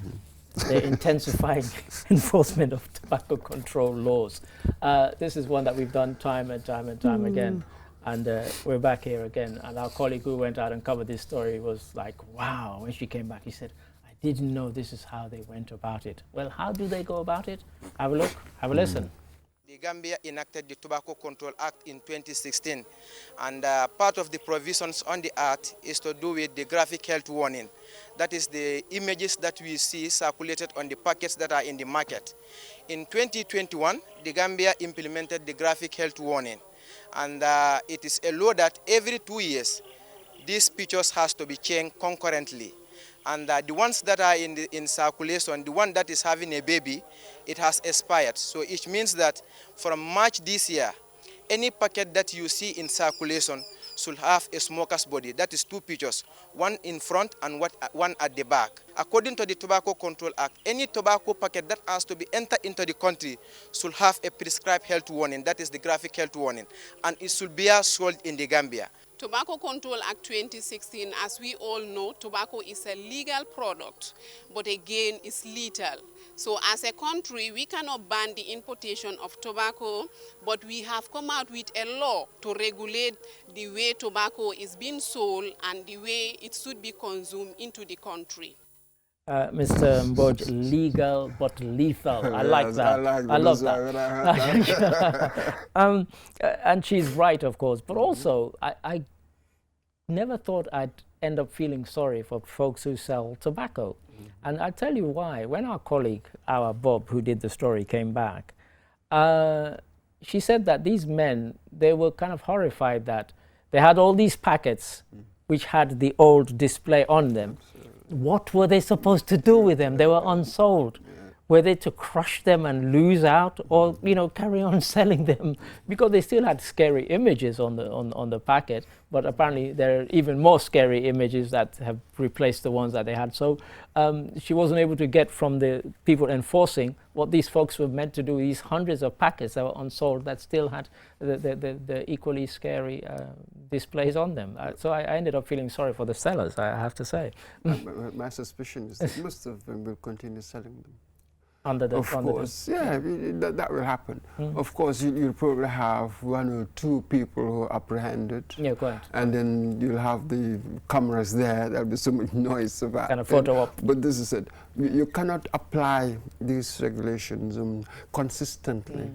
The intensifying enforcement of tobacco control laws. This is one that we've done time and time again. And we're back here again. And our colleague who went out and covered this story was like, wow. When she came back, he said, I didn't know this is how they went about it. Well, how do they go about it? Have a look, have a listen. The Gambia enacted the Tobacco Control Act in 2016, and part of the provisions on the act is to do with the graphic health warning. That is the images that we see circulated on the packets that are in the market. In 2021, the Gambia implemented the graphic health warning, and it is a law that every 2 years, these pictures has to be changed concurrently. And the ones that are in circulation, the one that is having a baby, it has expired. So it means that from March this year, any packet that you see in circulation should have a smoker's body. That is 2 pictures, one in front and one at the back. According to the Tobacco Control Act, any tobacco packet that has to be entered into the country should have a prescribed health warning. That is the graphic health warning. And it should be sold in the Gambia. Tobacco Control Act 2016, as we all know, tobacco is a legal product, but again, it's lethal. So as a country, we cannot ban the importation of tobacco, but we have come out with a law to regulate the way tobacco is being sold and the way it should be consumed into the country. Mr. Mboj, legal but lethal. I like that. I love that. And she's right, of course. But also, I never thought I'd end up feeling sorry for folks who sell tobacco. And I'll tell you why. When our colleague, our Bob, who did the story, came back, she said that these men, they were kind of horrified that they had all these packets which had the old display on them. What were they supposed to do with them? They were unsold. Were they to crush them and lose out, or carry on selling them? Because they still had scary images on the packet, but apparently there are even more scary images that have replaced the ones that they had. So she wasn't able to get from the people enforcing what these folks were meant to do. These hundreds of packets that were unsold that still had the equally scary displays on them. So I ended up feeling sorry for the sellers, I have to say. My suspicion is that most of them will continue selling them. Of course, that will happen. Of course, you'll probably have 1 or 2 people who are apprehended. Yeah, quite. And then you'll have the cameras there. There'll be so much noise about kind of photo op. But this is it. You cannot apply these regulations consistently.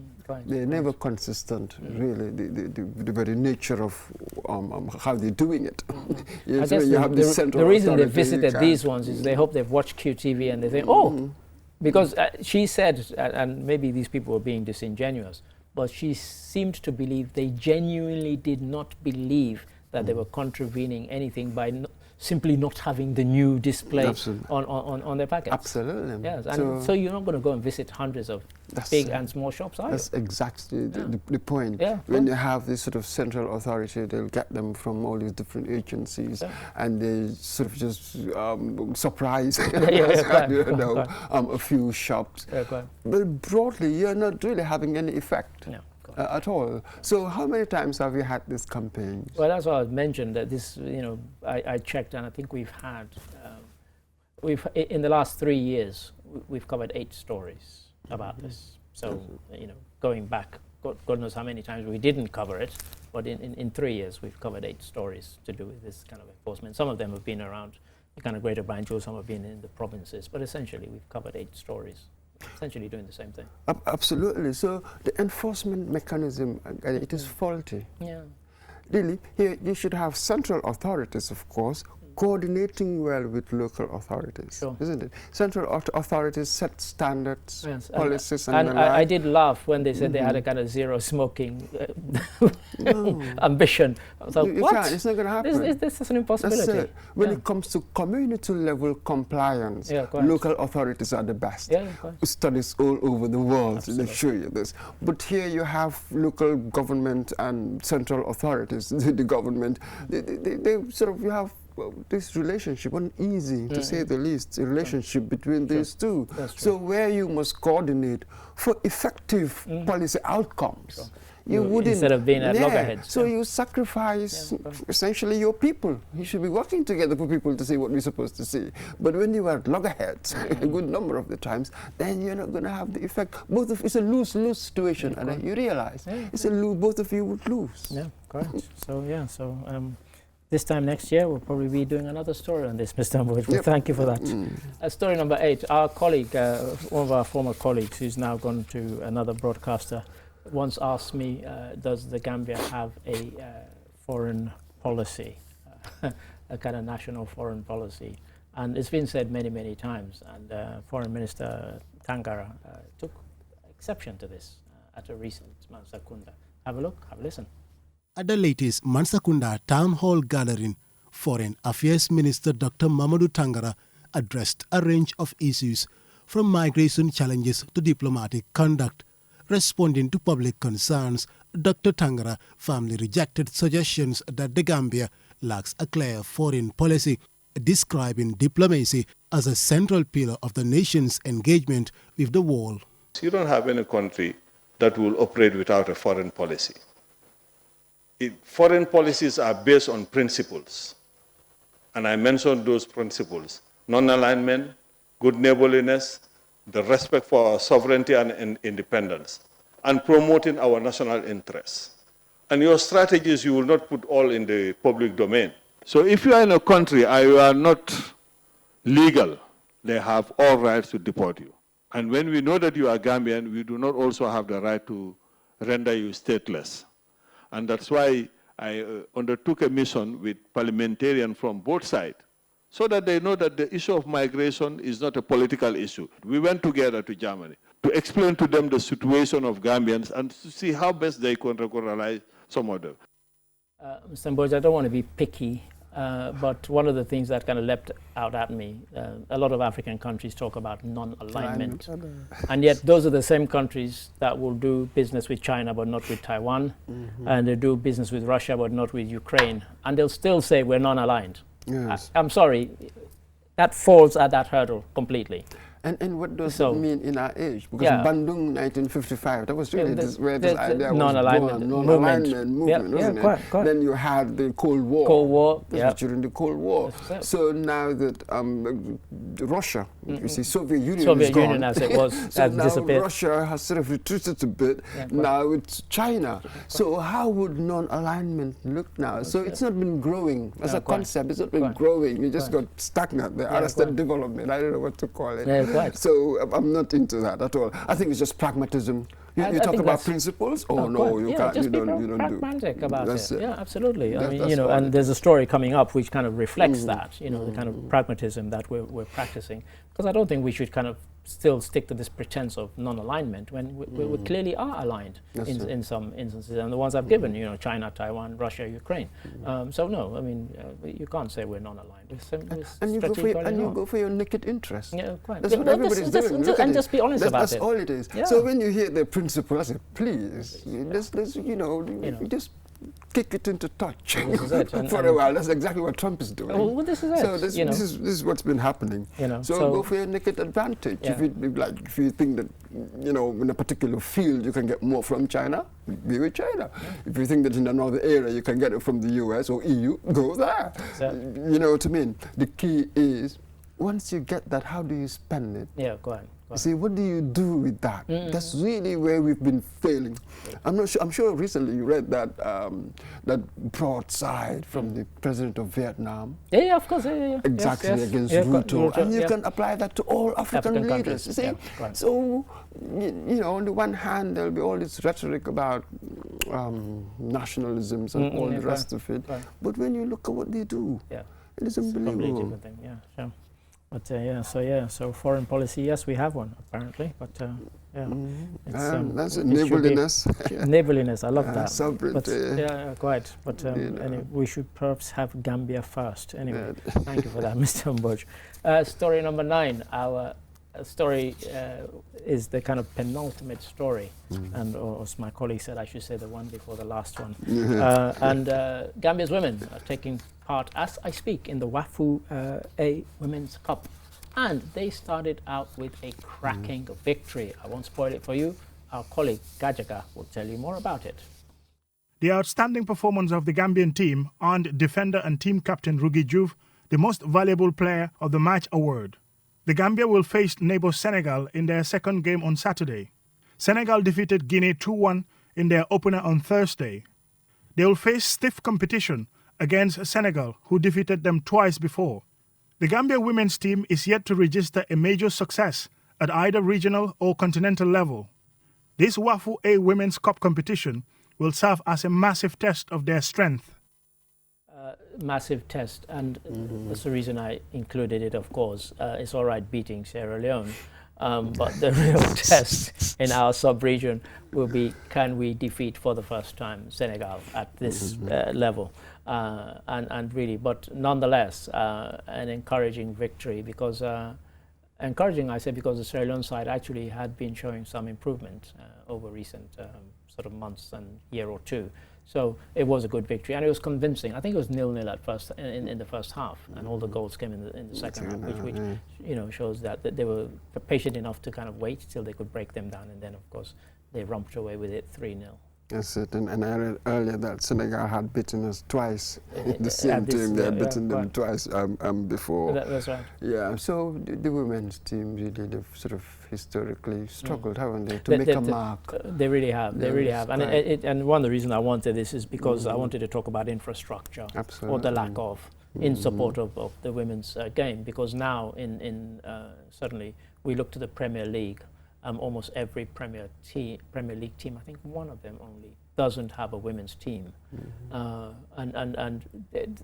They're never consistent, really. The very nature of how they're doing it. I guess the reason they visited these ones is they hope they've watched QTV and they think, oh. Because she said, and maybe these people were being disingenuous, but she seemed to believe they genuinely did not believe that they were contravening anything by simply not having the new display on their packets. Absolutely. Yes, and so you're not going to go and visit hundreds of big and small shops, are you? That's exactly the point. Yeah, when you have this sort of central authority, they'll get them from all these different agencies, and they sort of just surprise a few shops. But broadly, you're not really having any effect. At all. So how many times have you had this campaign? Well, that's what I mentioned, that this, I checked, and I think we've had, in the last 3 years, we've covered 8 stories about this. So, going back God knows how many times we didn't cover it, but in 3 years we've covered 8 stories to do with this kind of enforcement. Some of them have been around the kind of Greater Banjul, some have been in the provinces, but essentially we've covered 8 stories, essentially doing the same thing. Absolutely. So the enforcement mechanism, it is faulty. Yeah. Really, here you should have central authorities, of course, coordinating well with local authorities, isn't it? Central authorities set standards, policies, and I did laugh when they said they had a kind of zero smoking ambition. I was like, what? It's not going to happen. This is an impossibility. That's it. When it comes to community level compliance, local authorities are the best. Studies all over the world they show you this. But here you have local government and central authorities, the government, they sort of, you have this relationship, uneasy to say the least, a relationship between these two. So where you must coordinate for effective policy outcomes. You wouldn't, instead of being at loggerheads. So you sacrifice essentially your people. You should be working together for people to see what we're supposed to see. But when you are at loggerheads, a good number of the times, then you're not going to have the effect. It's a lose-lose situation, and you realize it's a lose. Both of you would lose. Yeah, correct. This time next year, we'll probably be doing another story on this, Mr. Mboj. Thank you for that. Story number 8. Our colleague, one of our former colleagues who's now gone to another broadcaster, once asked me, does the Gambia have a foreign policy, a kind of national foreign policy? And it's been said many, many times. And Foreign Minister Tangara took exception to this at a recent Mansa Kunda. Have a look, have a listen. At the latest Mansa Kunda Town Hall gathering, Foreign Affairs Minister Dr. Mamadou Tangara addressed a range of issues from migration challenges to diplomatic conduct. Responding to public concerns, Dr. Tangara firmly rejected suggestions that the Gambia lacks a clear foreign policy, describing diplomacy as a central pillar of the nation's engagement with the world. You don't have any country that will operate without a foreign policy. Foreign policies are based on principles, and I mentioned those principles: non-alignment, good neighborliness, the respect for our sovereignty and independence, and promoting our national interests. And your strategies, you will not put all in the public domain. So if you are in a country and you are not legal, they have all rights to deport you. And when we know that you are Gambian, we do not also have the right to render you stateless. And that's why I undertook a mission with parliamentarians from both sides, so that they know that the issue of migration is not a political issue. We went together to Germany to explain to them the situation of Gambians and to see how best they can regularize some of them. Mr. Mboj, I don't want to be picky, but one of the things that kind of leapt out at me, a lot of African countries talk about non-alignment. And yet those are the same countries that will do business with China but not with Taiwan, and they do business with Russia but not with Ukraine. And they'll still say we're non-aligned. Yes. I'm sorry, that falls at that hurdle completely. And what does it mean in our age? Because Bandung 1955, that was really where this idea was born. Non-alignment movement, wasn't it? Quite. Then you had the Cold War. This was during the Cold War. So now that Russia, you see, Soviet Union is gone. Union as it was, so has now disappeared. Russia has sort of retreated a bit. Now it's China. So how would non-alignment look now? So it's not been growing as a concept. It's not been growing. You just got stagnant there. Arrested development. I don't know what to call it. So I'm not into that at all. I think it's just pragmatism. You talk about principles, you can't. You don't do. Pragmatic about it. Yeah, absolutely. I mean, that's and there's a story coming up which kind of reflects that. The kind of pragmatism that we're practicing. Because I don't think we should kind of still stick to this pretense of non-alignment when we clearly are aligned in some instances, and the ones I've given, China, Taiwan, Russia, Ukraine. So no, I mean, you can't say we're non-aligned. And you go for your naked interest. Yeah, quite. That's what everybody's doing. And just be honest about it. That's all it is. Yeah. So when you hear the principle, I say, please, just kick it into touch for a while. That's exactly what Trump is doing. Well, this is it. So this is what's been happening. So go for your naked advantage. Yeah. If you think that in a particular field you can get more from China, be with China. Yeah. If you think that in another area you can get it from the US or EU, go there. You know what I mean? The key is, once you get that, how do you spend it? Yeah, go ahead. You see, what do you do with that? That's really where we've been failing. I'm sure recently you read that that broadside from the president of Vietnam. Yeah, of course. Yeah. Exactly, yes. against Yeah, Ruto. And you can apply that to all African leaders. You see? So, you know, on the one hand, there'll be all this rhetoric about nationalisms and all the rest of it. But when you look at what they do, it is unbelievable. Different thing. Yeah, sure. But so foreign policy, yes, we have one apparently, but that's neighborliness. Neighborliness, I love that. Sovereignty. But, quite. But anyway, we should perhaps have Gambia first. Anyway, thank you for that, Mr. Mboj. Story number 9. Our story is the kind of penultimate story, and or as my colleague said, I should say the one before the last one. And Gambia's women are taking part as I speak in the Wafu A Women's Cup, and they started out with a cracking victory. I won't spoil it for you. Our colleague Gajaga will tell you more about it. The outstanding performance of the Gambian team earned defender and team captain Rugi Diouf the Most Valuable Player of the Match award. The Gambia will face neighbor Senegal in their second game on Saturday. Senegal defeated Guinea 2-1 in their opener on Thursday. They will face stiff competition against Senegal, who defeated them twice before. The Gambia women's team is yet to register a major success at either regional or continental level. This Wafu A Women's Cup competition will serve as a massive test of their strength. Massive test, and that's the reason I included it, of course. It's all right beating Sierra Leone, but the real test in our sub-region will be, can we defeat for the first time Senegal at this level? And really, but nonetheless, an encouraging victory, because encouraging, I say, because the Sierra Leone side actually had been showing some improvement over recent sort of months and year or two. So it was a good victory, and it was convincing. I think it was 0-0 at first in the first half, and all the goals came in the second half, which you know, shows that they were patient enough to kind of wait till they could break them down, and then of course they romped away with it 3-0. That's it, and I read earlier that Senegal had beaten us twice. The same team, they had beaten them twice before. That's right. Yeah, so the women's team really, they've sort of historically struggled, haven't they, to make a mark? They really have, they really have. And one of the reasons I wanted this is because I wanted to talk about infrastructure, or the lack of, in support of the women's game, because now certainly we look to the Premier League. Almost every Premier League team, I think one of them only, doesn't have a women's team. And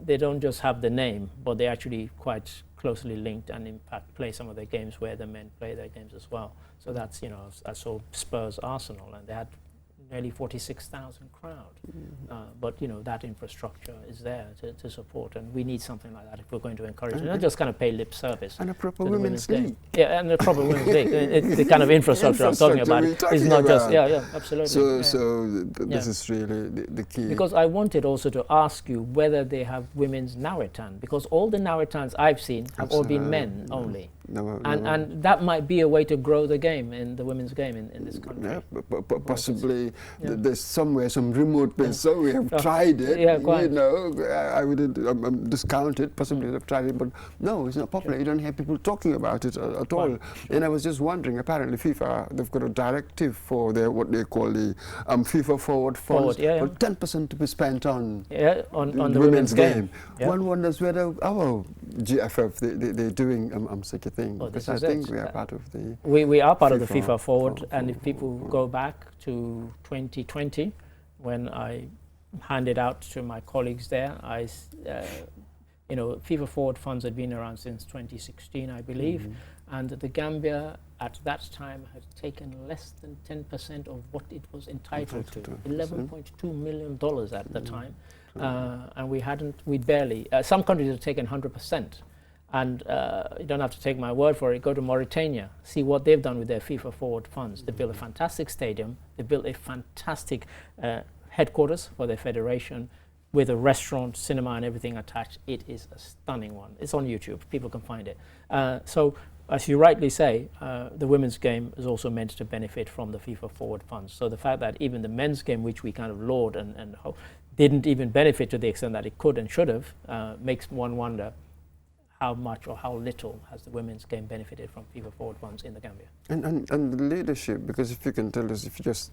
they don't just have the name, but they're actually quite closely linked and in fact play some of their games where the men play their games as well. So that's, you know, I saw Spurs Arsenal, and they had nearly 46,000 crowd. But, you know, that infrastructure is there to support, and we need something like that if we're going to encourage it, not just kind of pay lip service. And a proper women's league. Yeah, and a proper women's league. The kind of infrastructure I'm talking about is not just, absolutely. So this is really the key. Because I wanted also to ask you whether they have women's Nawetan, because all the Nawetans I've seen have all been men only. And that might be a way to grow the game, in the women's game in this country. Yeah, possibly there's somewhere, some remote place, so we have tried it, you know, I wouldn't discount it, possibly they've tried it, but no, it's not popular. You don't hear people talking about it at all. And I was just wondering, apparently FIFA, they've got a directive for their, what they call the FIFA Forward Funds, 10% to be spent on the women's game. One wonders whether our GFF, they're doing such a thing, because I think we are part of the We are part of the FIFA Forward, and if people go back to 2020, when I handed out to my colleagues there, you know, FIFA Forward funds had been around since 2016, I believe, and the Gambia at that time had taken less than 10% of what it was entitled to, $11.2 million at the time, and we barely, some countries have taken 100%. And you don't have to take my word for it. Go to Mauritania, see what they've done with their FIFA Forward funds. They built a fantastic stadium. They built a fantastic headquarters for their federation with a restaurant, cinema, and everything attached. It is a stunning one. It's on YouTube. People can find it. So, as you rightly say, the women's game is also meant to benefit from the FIFA Forward funds. So the fact that even the men's game, which we kind of laud and didn't even benefit to the extent that it could and should have, makes one wonder how much or how little has the women's game benefited from FIFA Forward funds in the Gambia? And the leadership, because if you can tell us, if you just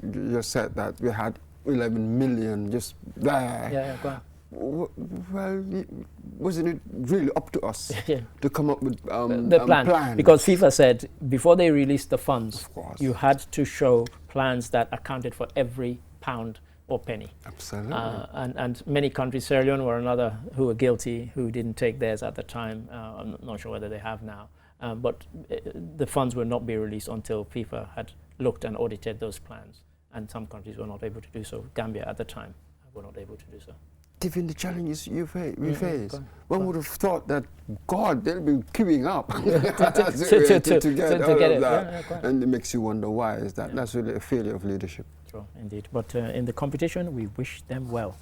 said that we had 11 million just there. Yeah, go on. Well, wasn't it really up to us to come up with the plan? plans? Because FIFA said before they released the funds, you had to show plans that accounted for every pound or penny. Absolutely. And many countries, Sierra Leone were another who were guilty, who didn't take theirs at the time. I'm not sure whether they have now. But the funds will not be released until FIFA had looked and audited those plans. And some countries were not able to do so. Gambia at the time were not able to do so. Given the challenges we face, one would have thought that, God, they'll be queuing up to get all of that. And it makes you wonder why is that. That's really a failure of leadership. True, indeed. But in the competition, we wish them well.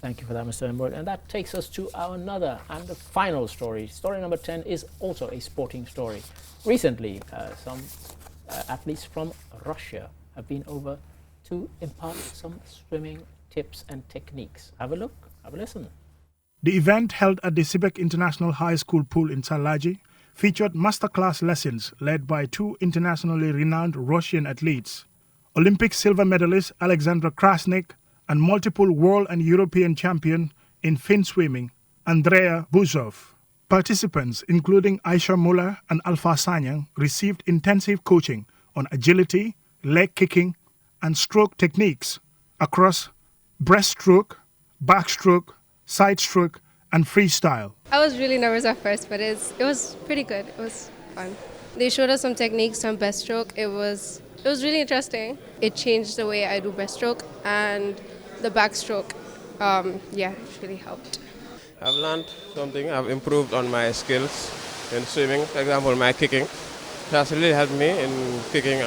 Thank you for that, Mr. Mbod. And that takes us to our another and the final story. Story number 10 is also a sporting story. Recently, some athletes from Russia have been over to impart some swimming tips and techniques. Have a look, have a listen. The event, held at the Sibek International High School pool in Salaji, featured masterclass lessons led by two internationally renowned Russian athletes, Olympic silver medalist Alexandra Krasnik and multiple world and European champion in fin swimming, Andrea Buzov. Participants, including Aisha Muller and Alpha Sanyang, received intensive coaching on agility, leg kicking, and stroke techniques across breaststroke, backstroke, side stroke, and freestyle. I was really nervous at first, but it was pretty good. It was fun. They showed us some techniques on breaststroke. It was really interesting. It changed the way I do breaststroke and the backstroke. Yeah, it really helped. I've learned something. I've improved on my skills in swimming. For example, my kicking. It has really helped me in kicking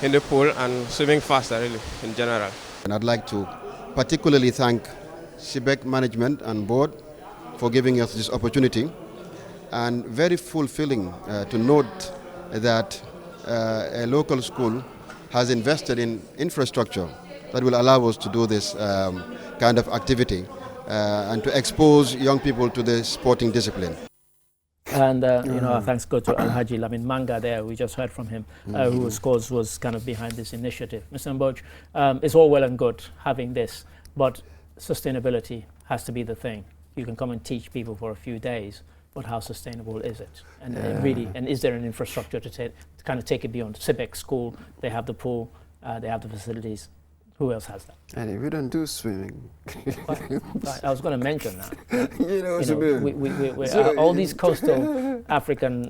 in the pool and swimming faster, really, in general. And I'd like to particularly thank Sibek management and board for giving us this opportunity, and very fulfilling to note that a local school has invested in infrastructure that will allow us to do this kind of activity and to expose young people to the sporting discipline. And our thanks go to Alhaji Lamin Manga there. We just heard from him, who of course was kind of behind this initiative. Mr. Mboj, it's all well and good having this, but sustainability has to be the thing. You can come and teach people for a few days, but how sustainable is it? And and is there an infrastructure to kind of take it beyond? Sibek School, they have the pool, they have the facilities. Who else has that? And we don't do swimming. I was going to mention that. All these coastal African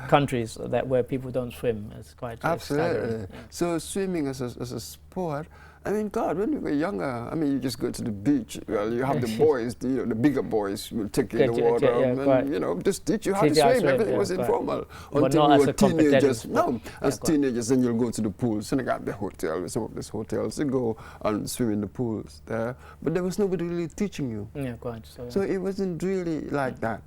countries where people don't swim, it's quite absolutely. So swimming as a sport. I mean, God, when we were younger, I mean, you just go to the beach. Well, you have the boys, the bigger boys will take you in the water and just teach you how to swim. Everything was informal until we were teenagers. No, as teenagers, then you'll go to the pools. And I got the hotel, some of these hotels, you go and swim in the pools there. But there was nobody really teaching you. Yeah, quite. So it wasn't really like that.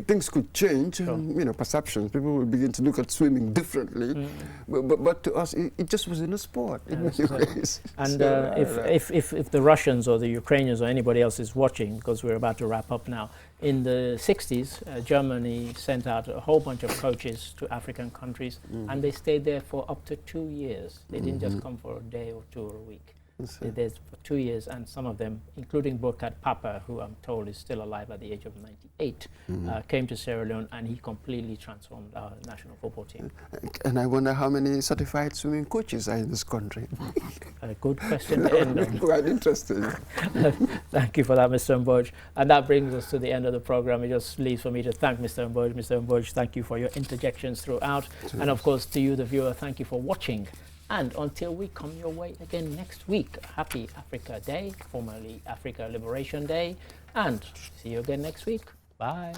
Things could change, and perceptions. People will begin to look at swimming differently. But to us, it just wasn't a sport in many ways. And if the Russians or the Ukrainians or anybody else is watching, because we're about to wrap up now, in the 60s, Germany sent out a whole bunch of coaches to African countries, and they stayed there for up to 2 years. They didn't just come for a day or two or a week. They did for 2 years, and some of them, including Burkhard Papa, who I'm told is still alive at the age of 98, came to Sierra Leone, and he completely transformed our national football team. And I wonder how many certified swimming coaches are in this country. A good question to end on. Quite interesting. Thank you for that, Mr. Mboj. And that brings us to the end of the program. It just leaves for me to thank Mr. Mboj. Mr. Mboj, thank you for your interjections throughout. And of course, to you, the viewer, thank you for watching. And until we come your way again next week, happy Africa Day, formerly Africa Liberation Day, and see you again next week. Bye.